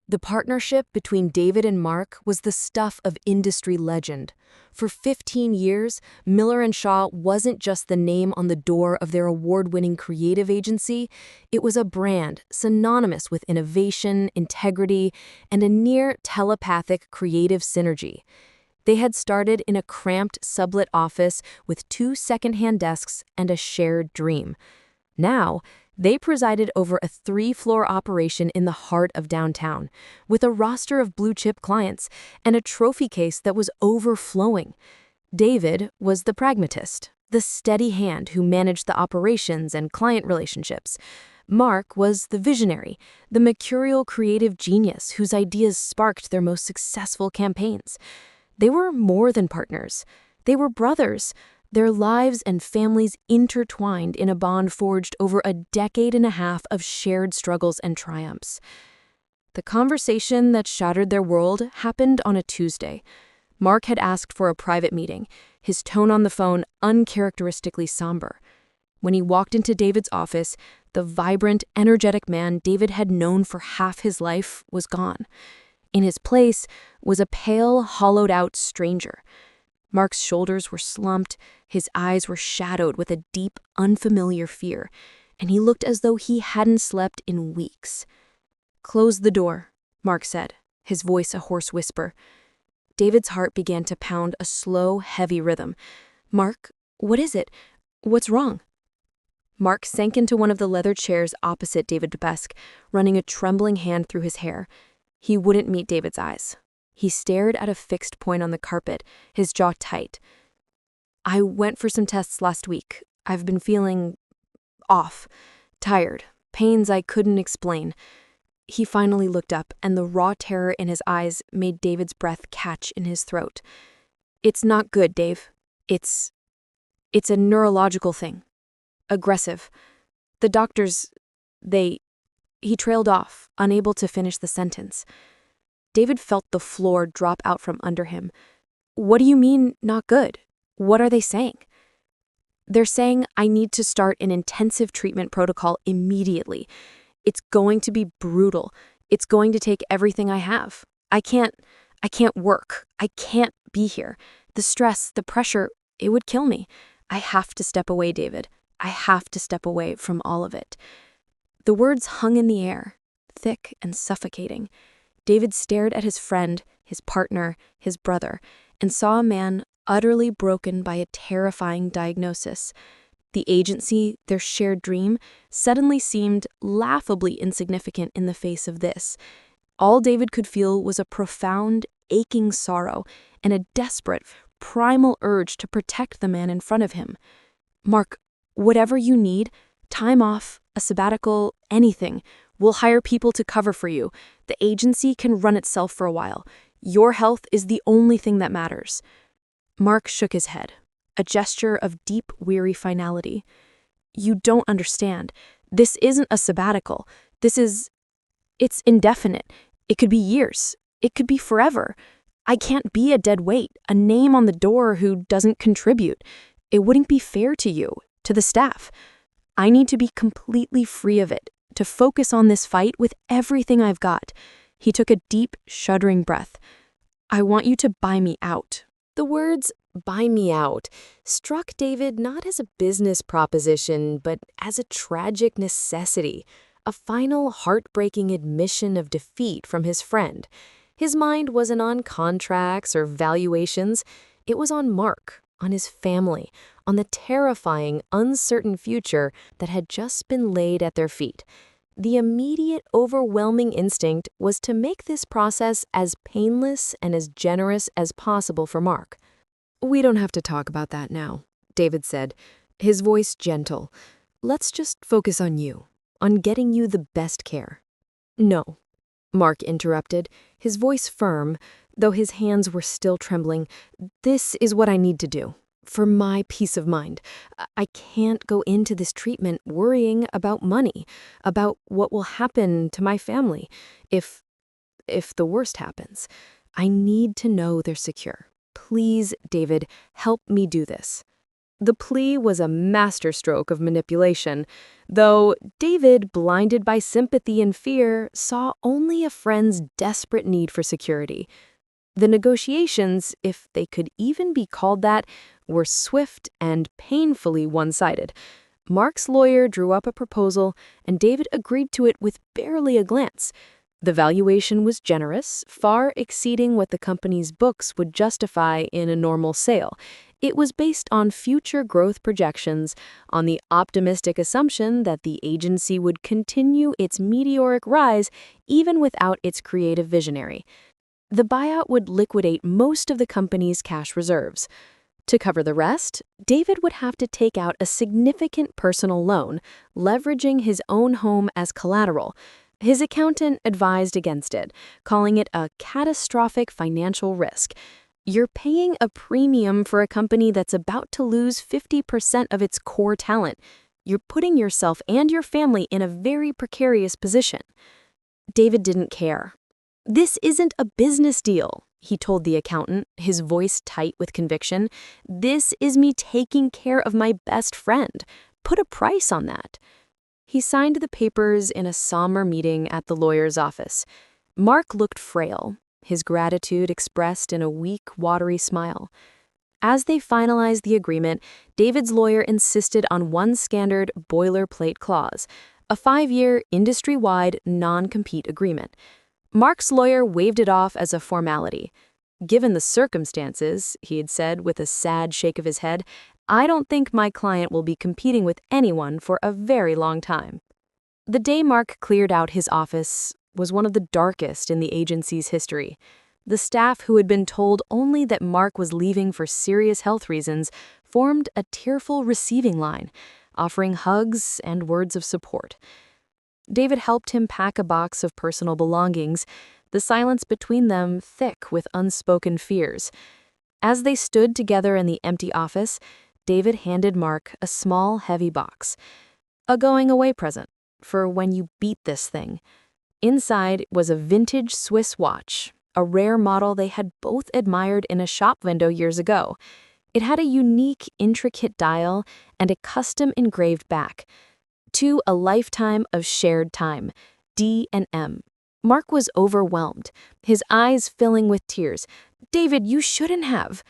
The partnership between David and Mark was the stuff of industry legend. For 15 years, Miller and Shaw wasn't just the name on the door of their award-winning creative agency, it was a brand synonymous with innovation, integrity, and a near telepathic creative synergy. They had started in a cramped sublet office with 2 second-hand desks and a shared dream. Now, they presided over a 3-floor operation in the heart of downtown, with a roster of blue-chip clients and a trophy case that was overflowing. David was the pragmatist, the steady hand who managed the operations and client relationships. Mark was the visionary, the mercurial creative genius whose ideas sparked their most successful campaigns. They were more than partners. They were brothers, their lives and families intertwined in a bond forged over a decade and a half of shared struggles and triumphs. The conversation that shattered their world happened on a Tuesday. Mark had asked for a private meeting, his tone on the phone uncharacteristically somber. When he walked into David's office, the vibrant, energetic man David had known for half his life was gone. In his place was a pale, hollowed-out stranger. Mark's shoulders were slumped, his eyes were shadowed with a deep, unfamiliar fear, and he looked as though he hadn't slept in weeks. "Close the door," Mark said, his voice a hoarse whisper. David's heart began to pound a slow, heavy rhythm. "Mark, what is it? What's wrong?" Mark sank into one of the leather chairs opposite David's desk, running a trembling hand through his hair. He wouldn't meet David's eyes. He stared at a fixed point on the carpet, his jaw tight. "I went for some tests last week. I've been feeling off, tired, pains I couldn't explain." He finally looked up, and the raw terror in his eyes made David's breath catch in his throat. "It's not good, Dave. It's a neurological thing. Aggressive. The doctors, He trailed off, unable to finish the sentence. David felt the floor drop out from under him. "What do you mean, not good? What are they saying?" "They're saying I need to start an intensive treatment protocol immediately. It's going to be brutal. It's going to take everything I have. I can't work. I can't be here. The stress, the pressure, it would kill me. I have to step away, David. I have to step away from all of it." The words hung in the air, thick and suffocating. David stared at his friend, his partner, his brother, and saw a man utterly broken by a terrifying diagnosis. The agency, their shared dream, suddenly seemed laughably insignificant in the face of this. All David could feel was a profound, aching sorrow and a desperate, primal urge to protect the man in front of him. "Mark, whatever you need, time off, a sabbatical, anything. We'll hire people to cover for you. The agency can run itself for a while. Your health is the only thing that matters." Mark shook his head, a gesture of deep, weary finality. "You don't understand. This isn't a sabbatical. It's indefinite. It could be years. It could be forever. I can't be a dead weight, a name on the door who doesn't contribute. It wouldn't be fair to you, to the staff. I need to be completely free of it, to focus on this fight with everything I've got." He took a deep, shuddering breath. "I want you to buy me out." The words, "buy me out," struck David not as a business proposition, but as a tragic necessity, a final heartbreaking admission of defeat from his friend. His mind wasn't on contracts or valuations. It was on Mark, on his family, on the terrifying, uncertain future that had just been laid at their feet. The immediate, overwhelming instinct was to make this process as painless and as generous as possible for Mark. "We don't have to talk about that now," David said, his voice gentle. "Let's just focus on you, on getting you the best care." "No," Mark interrupted, his voice firm, though his hands were still trembling. "This is what I need to do. For my peace of mind. I can't go into this treatment worrying about money, about what will happen to my family if the worst happens. I need to know they're secure. Please, David, help me do this." The plea was a masterstroke of manipulation, though David, blinded by sympathy and fear, saw only a friend's desperate need for security. The negotiations, if they could even be called that, were swift and painfully one-sided. Mark's lawyer drew up a proposal, and David agreed to it with barely a glance. The valuation was generous, far exceeding what the company's books would justify in a normal sale. It was based on future growth projections, on the optimistic assumption that the agency would continue its meteoric rise even without its creative visionary. The buyout would liquidate most of the company's cash reserves. To cover the rest, David would have to take out a significant personal loan, leveraging his own home as collateral. His accountant advised against it, calling it a catastrophic financial risk. You're paying a premium for a company that's about to lose 50% of its core talent. You're putting yourself and your family in a very precarious position. David didn't care. "This isn't a business deal," he told the accountant, his voice tight with conviction. "This is me taking care of my best friend. Put a price on that." He signed the papers in a somber meeting at the lawyer's office. Mark looked frail, his gratitude expressed in a weak, watery smile. As they finalized the agreement, David's lawyer insisted on one standard boilerplate clause, a 5-year, industry-wide, non-compete agreement. Mark's lawyer waved it off as a formality. "Given the circumstances," he had said with a sad shake of his head, "I don't think my client will be competing with anyone for a very long time." The day Mark cleared out his office was one of the darkest in the agency's history. The staff, who had been told only that Mark was leaving for serious health reasons, formed a tearful receiving line, offering hugs and words of support. David helped him pack a box of personal belongings, the silence between them thick with unspoken fears. As they stood together in the empty office, David handed Mark a small, heavy box. "A going-away present, for when you beat this thing." Inside was a vintage Swiss watch, a rare model they had both admired in a shop window years ago. It had a unique, intricate dial and a custom engraved back. "To a lifetime of shared time, D&M." Mark was overwhelmed, his eyes filling with tears. "David, you shouldn't have."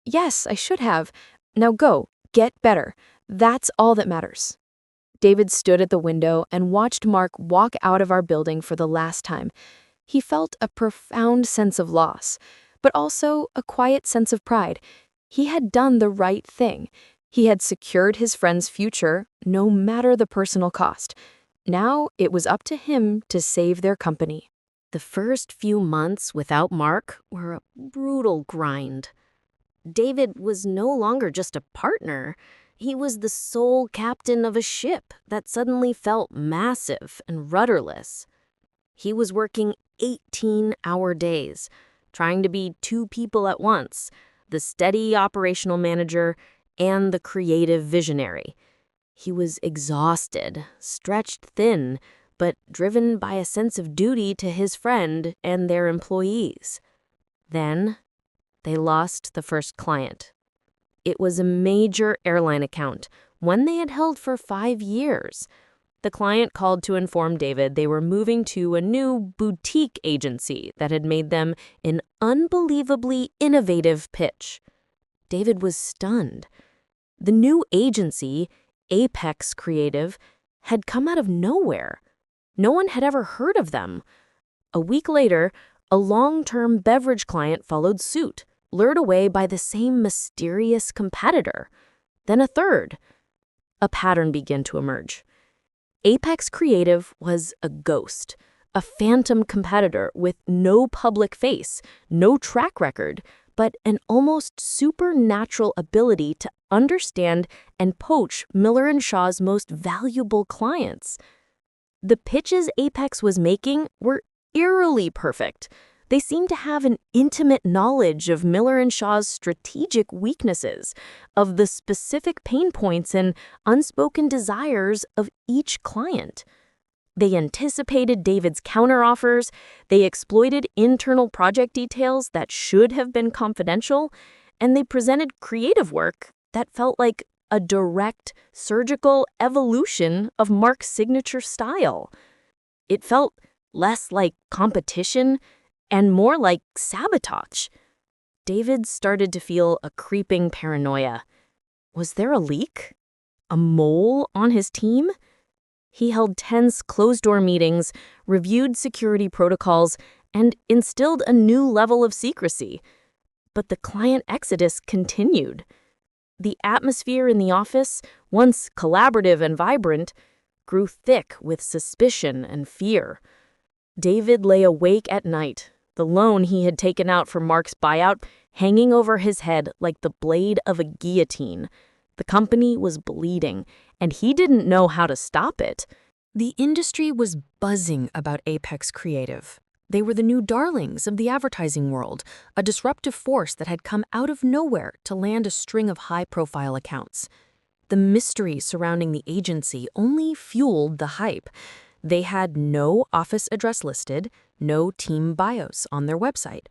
"Yes, I should have. Now go, get better. That's all that matters." David stood at the window and watched Mark walk out of our building for the last time. He felt a profound sense of loss, but also a quiet sense of pride. He had done the right thing. He had secured his friend's future, no matter the personal cost. Now it was up to him to save their company. The first few months without Mark were a brutal grind. David was no longer just a partner. He was the sole captain of a ship that suddenly felt massive and rudderless. He was working 18-hour days, trying to be 2 people at once, the steady operational manager and the creative visionary. He was exhausted, stretched thin, but driven by a sense of duty to his friend and their employees. Then, they lost the first client. It was a major airline account, one they had held for 5 years. The client called to inform David they were moving to a new boutique agency that had made them an unbelievably innovative pitch. David was stunned. The new agency, Apex Creative, had come out of nowhere. No one had ever heard of them. A week later, a long-term beverage client followed suit, lured away by the same mysterious competitor. Then a third. A pattern began to emerge. Apex Creative was a ghost, a phantom competitor with no public face, no track record, but an almost supernatural ability to understand and poach Miller & Shaw's most valuable clients. The pitches Apex was making were eerily perfect. They seemed to have an intimate knowledge of Miller & Shaw's strategic weaknesses, of the specific pain points and unspoken desires of each client. They anticipated David's counteroffers, they exploited internal project details that should have been confidential, and they presented creative work that felt like a direct, surgical evolution of Mark's signature style. It felt less like competition and more like sabotage. David started to feel a creeping paranoia. Was there a leak? A mole on his team? He held tense, closed-door meetings, reviewed security protocols, and instilled a new level of secrecy. But the client exodus continued. The atmosphere in the office, once collaborative and vibrant, grew thick with suspicion and fear. David lay awake at night, the loan he had taken out for Mark's buyout hanging over his head like the blade of a guillotine. The company was bleeding, and he didn't know how to stop it. The industry was buzzing about Apex Creative. They were the new darlings of the advertising world, a disruptive force that had come out of nowhere to land a string of high-profile accounts. The mystery surrounding the agency only fueled the hype. They had no office address listed, no team bios on their website.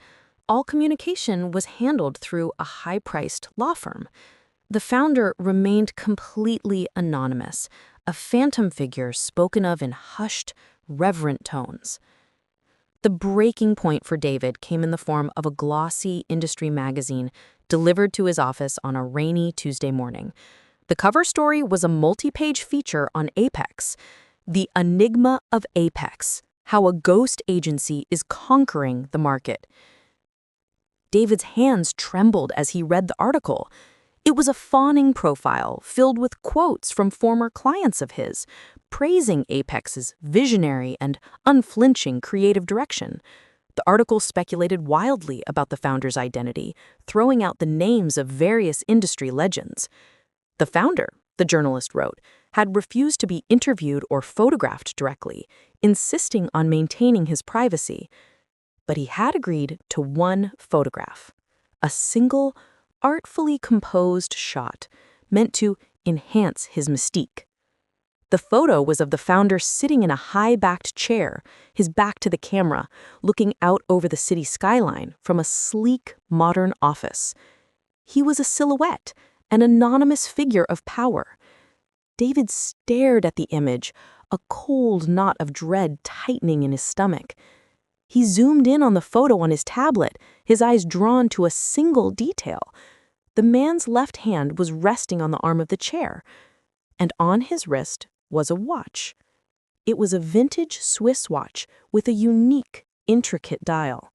All communication was handled through a high-priced law firm. The founder remained completely anonymous, a phantom figure spoken of in hushed, reverent tones. The breaking point for David came in the form of a glossy industry magazine delivered to his office on a rainy Tuesday morning. The cover story was a multi-page feature on Apex, the enigma of Apex, how a ghost agency is conquering the market. David's hands trembled as he read the article. It was a fawning profile filled with quotes from former clients of his, praising Apex's visionary and unflinching creative direction. The article speculated wildly about the founder's identity, throwing out the names of various industry legends. The founder, the journalist wrote, had refused to be interviewed or photographed directly, insisting on maintaining his privacy. But he had agreed to one photograph, a single, artfully composed shot meant to enhance his mystique. The photo was of the founder sitting in a high-backed chair, his back to the camera, looking out over the city skyline from a sleek, modern office. He was a silhouette, an anonymous figure of power. David stared at the image, a cold knot of dread tightening in his stomach. He zoomed in on the photo on his tablet, his eyes drawn to a single detail. The man's left hand was resting on the arm of the chair, and on his wrist was a watch. It was a vintage Swiss watch with a unique, intricate dial.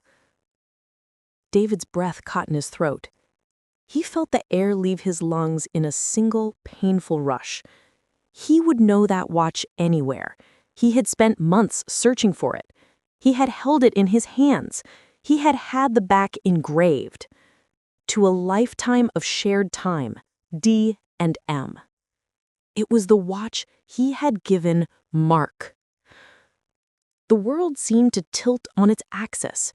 David's breath caught in his throat. He felt the air leave his lungs in a single, painful rush. He would know that watch anywhere. He had spent months searching for it. He had held it in his hands. He had had the back engraved. To a lifetime of shared time, D and M. It was the watch he had given Mark. The world seemed to tilt on its axis.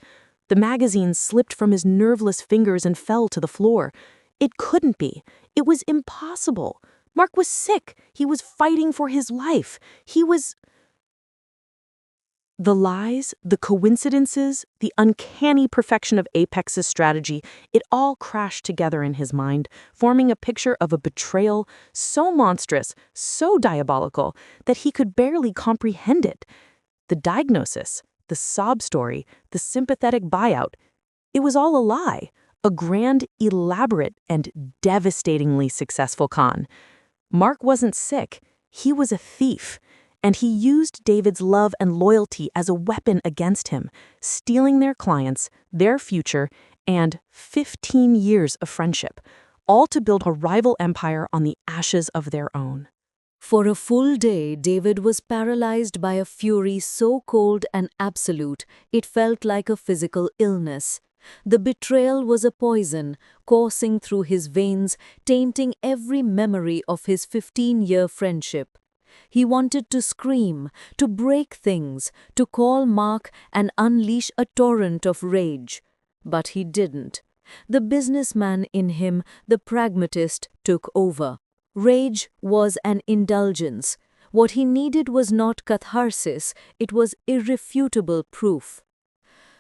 The magazine slipped from his nerveless fingers and fell to the floor. It couldn't be. It was impossible. Mark was sick. He was fighting for his life. The lies, the coincidences, the uncanny perfection of Apex's strategy, it all crashed together in his mind, forming a picture of a betrayal so monstrous, so diabolical, that he could barely comprehend it. The diagnosis, the sob story, the sympathetic buyout, it was all a lie, a grand, elaborate, and devastatingly successful con. Mark wasn't sick, he was a thief. And he used David's love and loyalty as a weapon against him, stealing their clients, their future, and 15 years of friendship, all to build a rival empire on the ashes of their own. For a full day, David was paralyzed by a fury so cold and absolute, it felt like a physical illness. The betrayal was a poison, coursing through his veins, tainting every memory of his 15-year friendship. He wanted to scream, to break things, to call Mark and unleash a torrent of rage. But he didn't. The businessman in him, the pragmatist, took over. Rage was an indulgence. What he needed was not catharsis, it was irrefutable proof.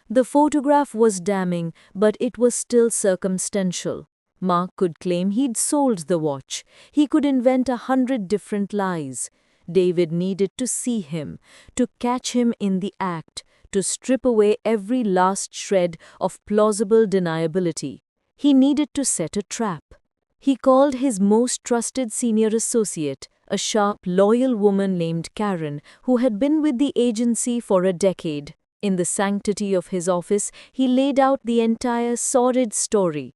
The photograph was damning, but it was still circumstantial. Mark could claim he'd sold the watch. He could invent 100 different lies. David needed to see him, to catch him in the act, to strip away every last shred of plausible deniability. He needed to set a trap. He called his most trusted senior associate, a sharp, loyal woman named Karen, who had been with the agency for a decade. In the sanctity of his office, he laid out the entire sordid story.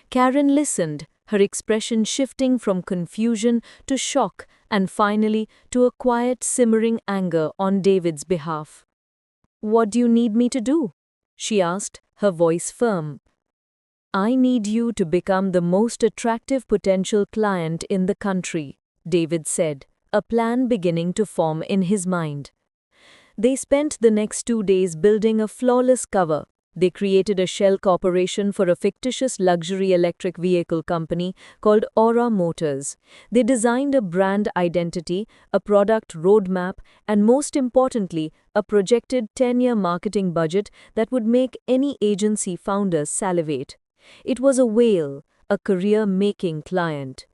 Karen listened, her expression shifting from confusion to shock and finally to a quiet, simmering anger on David's behalf. "What do you need me to do?" she asked, her voice firm. "I need you to become the most attractive potential client in the country," David said, a plan beginning to form in his mind. They spent the next 2 days building a flawless cover. They created a shell corporation for a fictitious luxury electric vehicle company called Aura Motors. They designed a brand identity, a product roadmap, and most importantly, a projected 10-year marketing budget that would make any agency founder salivate. It was a whale, a career-making client.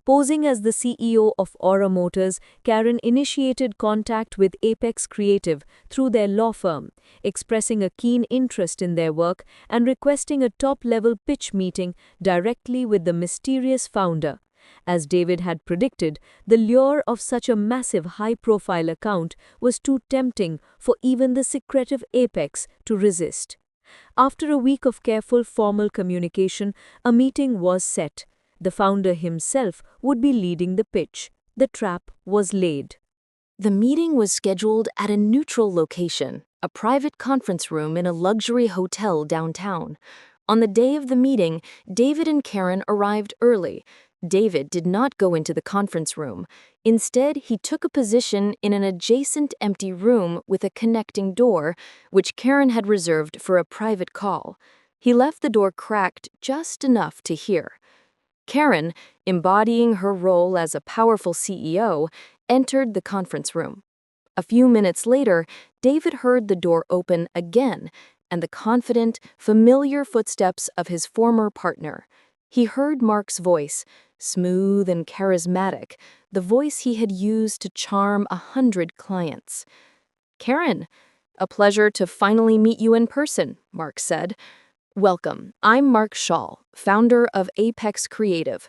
Posing as the CEO of Aura Motors, Karen initiated contact with Apex Creative through their law firm, expressing a keen interest in their work and requesting a top-level pitch meeting directly with the mysterious founder. As David had predicted, the lure of such a massive high-profile account was too tempting for even the secretive Apex to resist. After a week of careful formal communication, a meeting was set. The founder himself would be leading the pitch. The trap was laid. The meeting was scheduled at a neutral location, a private conference room in a luxury hotel downtown. On the day of the meeting, David and Karen arrived early. David did not go into the conference room. Instead, he took a position in an adjacent empty room with a connecting door, which Karen had reserved for a private call. He left the door cracked just enough to hear. Karen, embodying her role as a powerful CEO, entered the conference room. A few minutes later, David heard the door open again and the confident, familiar footsteps of his former partner. He heard Mark's voice, smooth and charismatic, the voice he had used to charm 100 clients. "Karen, a pleasure to finally meet you in person," Mark said. "Welcome, I'm Mark Shaw, founder of Apex Creative."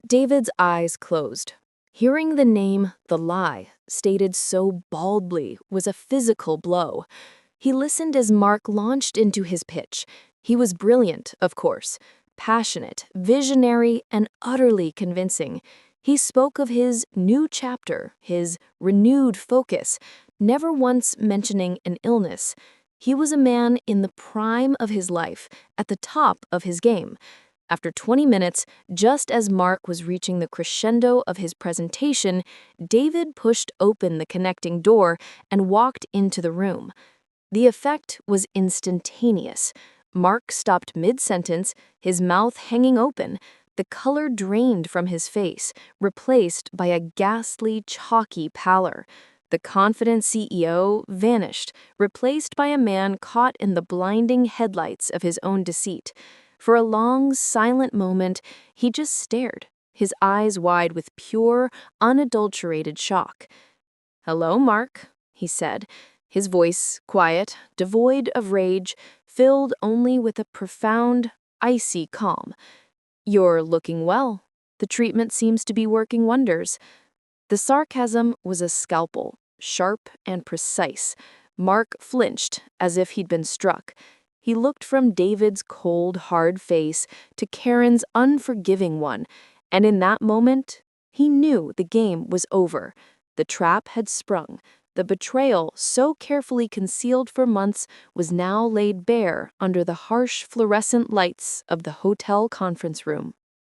David's eyes closed. Hearing the name, The Lie, stated so baldly, was a physical blow. He listened as Mark launched into his pitch. He was brilliant, of course, passionate, visionary, and utterly convincing. He spoke of his new chapter, his renewed focus, never once mentioning an illness. He was a man in the prime of his life, at the top of his game. After 20 minutes, just as Mark was reaching the crescendo of his presentation, David pushed open the connecting door and walked into the room. The effect was instantaneous. Mark stopped mid-sentence, his mouth hanging open, the color drained from his face, replaced by a ghastly, chalky pallor. The confident CEO vanished, replaced by a man caught in the blinding headlights of his own deceit. For a long, silent moment, he just stared, his eyes wide with pure, unadulterated shock. "Hello, Mark," he said, his voice quiet, devoid of rage, filled only with a profound, icy calm. "You're looking well. The treatment seems to be working wonders." The sarcasm was a scalpel, sharp and precise. Mark flinched as if he'd been struck. He looked from David's cold, hard face to Karen's unforgiving one, and in that moment, he knew the game was over. The trap had sprung. The betrayal, so carefully concealed for months, was now laid bare under the harsh fluorescent lights of the hotel conference room.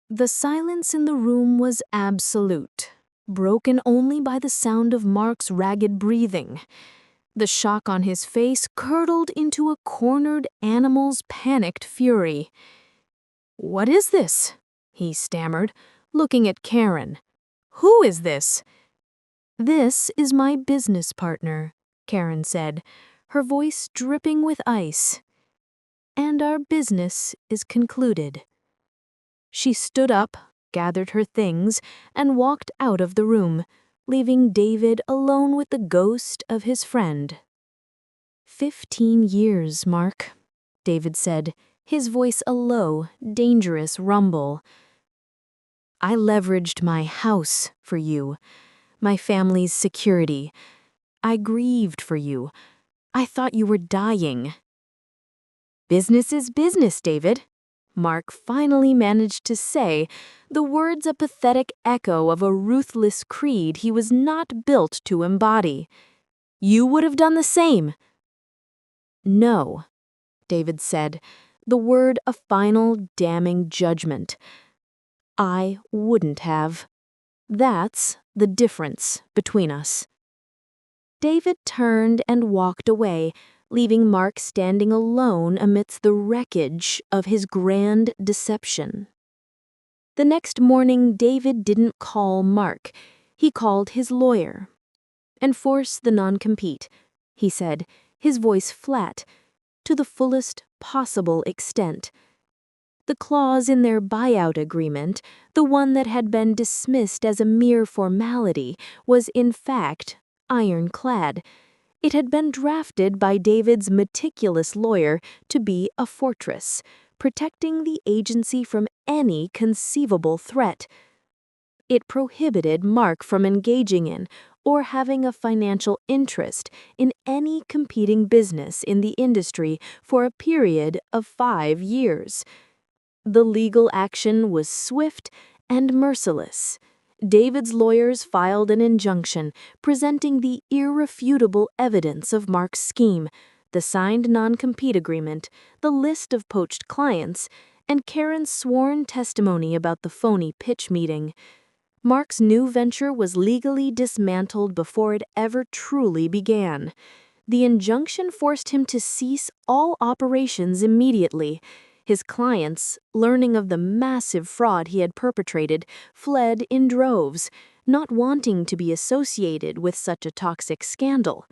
The silence in the room was absolute, broken only by the sound of Mark's ragged breathing. The shock on his face curdled into a cornered animal's panicked fury. "What is this?" he stammered, looking at Karen. "Who is this?" "This is my business partner," Karen said, her voice dripping with ice. "And our business is concluded." She stood up, gathered her things, and walked out of the room, leaving David alone with the ghost of his friend. 15 years, Mark, David said, his voice a low, dangerous rumble. I leveraged my house for you, my family's security. I grieved for you. I thought you were dying. Business is business, David, Mark finally managed to say, the words a pathetic echo of a ruthless creed he was not built to embody. You would have done the same. No, David said, the word a final damning judgment. I wouldn't have. That's the difference between us. David turned and walked away, leaving Mark standing alone amidst the wreckage of his grand deception. The next morning, David didn't call Mark. He called his lawyer. Enforce the non-compete, he said, his voice flat, to the fullest possible extent. The clause in their buyout agreement, the one that had been dismissed as a mere formality, was in fact ironclad. It had been drafted by David's meticulous lawyer to be a fortress, protecting the agency from any conceivable threat. It prohibited Mark from engaging in or having a financial interest in any competing business in the industry for a period of 5 years. The legal action was swift and merciless. David's lawyers filed an injunction presenting the irrefutable evidence of Mark's scheme, the signed non-compete agreement, the list of poached clients, and Karen's sworn testimony about the phony pitch meeting. Mark's new venture was legally dismantled before it ever truly began. The injunction forced him to cease all operations immediately. His clients, learning of the massive fraud he had perpetrated, fled in droves, not wanting to be associated with such a toxic scandal.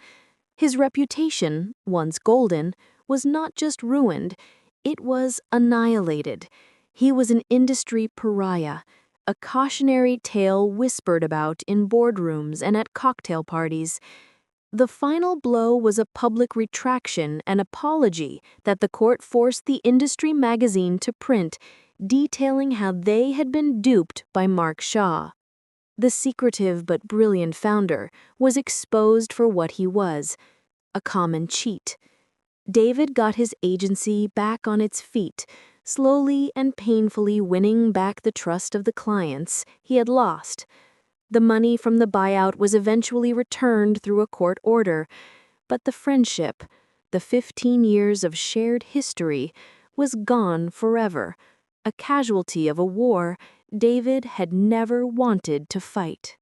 His reputation, once golden, was not just ruined, it was annihilated. He was an industry pariah, a cautionary tale whispered about in boardrooms and at cocktail parties. The final blow was a public retraction and apology that the court forced the industry magazine to print, detailing how they had been duped by Mark Shaw. The secretive but brilliant founder was exposed for what he was, a common cheat. David got his agency back on its feet, slowly and painfully winning back the trust of the clients he had lost. The money from the buyout was eventually returned through a court order, but the friendship, the 15 years of shared history, was gone forever, a casualty of a war David had never wanted to fight.